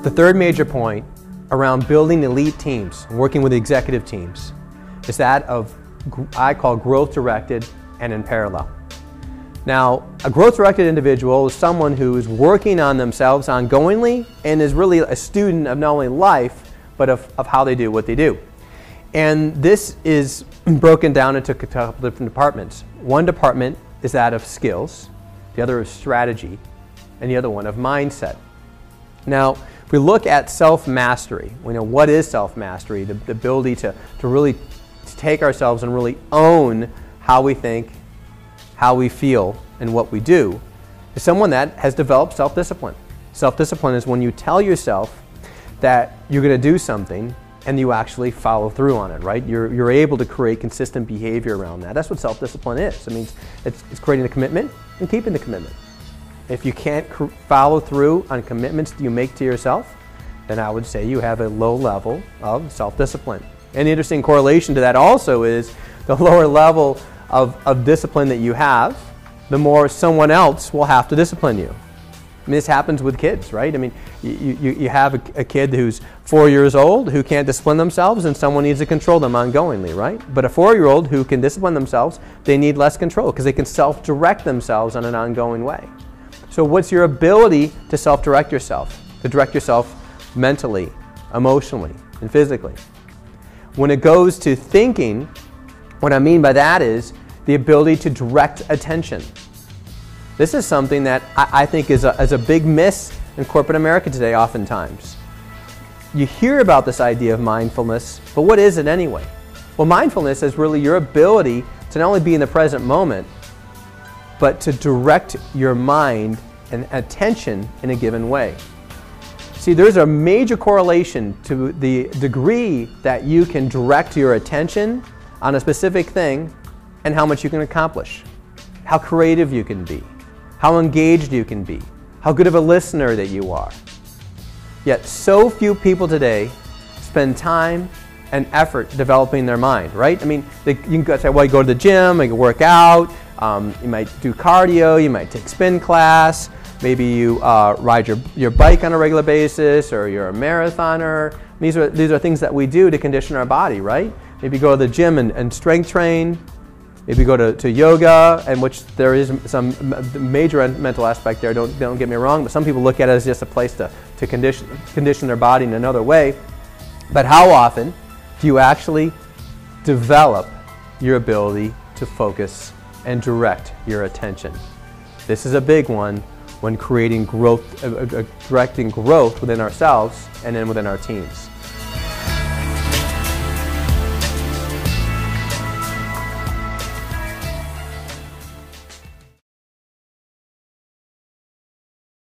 The third major point around building elite teams, working with executive teams, is that of, I call, growth-directed and in parallel. Now, a growth-directed individual is someone who is working on themselves ongoingly and is really a student of not only life, but of how they do what they do. And this is broken down into a couple different departments. One department is that of skills, the other is strategy, and the other one of mindset. Now, if we look at self-mastery, we know what is self-mastery, the ability to really take ourselves and really own how we think, how we feel, and what we do, is someone that has developed self-discipline. Self-discipline is when you tell yourself that you're going to do something and you actually follow through on it, right? You're able to create consistent behavior around that. That's what self-discipline is. I mean, it's creating a commitment and keeping the commitment. If you can't follow through on commitments you make to yourself, then I would say you have a low level of self-discipline. An interesting correlation to that also is the lower level of discipline that you have, the more someone else will have to discipline you. I mean, this happens with kids, right? I mean, you have a kid who's 4 years old who can't discipline themselves and someone needs to control them ongoingly, right? But a 4-year-old who can discipline themselves, they need less control because they can self-direct themselves on an ongoing way. So what's your ability to self-direct yourself, to direct yourself mentally, emotionally, and physically? When it goes to thinking, what I mean by that is the ability to direct attention. This is something that I think is a big miss in corporate America today oftentimes. You hear about this idea of mindfulness, but what is it anyway? Well, mindfulness is really your ability to not only be in the present moment, but to direct your mind and attention in a given way. See, there's a major correlation to the degree that you can direct your attention on a specific thing and how much you can accomplish, how creative you can be, how engaged you can be, how good of a listener that you are. Yet so few people today spend time and effort developing their mind, right? I mean, you can say, well, you go to the gym, you can work out, you might do cardio, you might take spin class, maybe you ride your bike on a regular basis, or you're a marathoner. These are things that we do to condition our body, right? Maybe go to the gym and strength train. Maybe go to yoga, in which there is some major mental aspect there, don't get me wrong, but some people look at it as just a place to condition their body in another way. But how often do you actually develop your ability to focus and direct your attention? This is a big one when creating growth, directing growth within ourselves and then within our teams.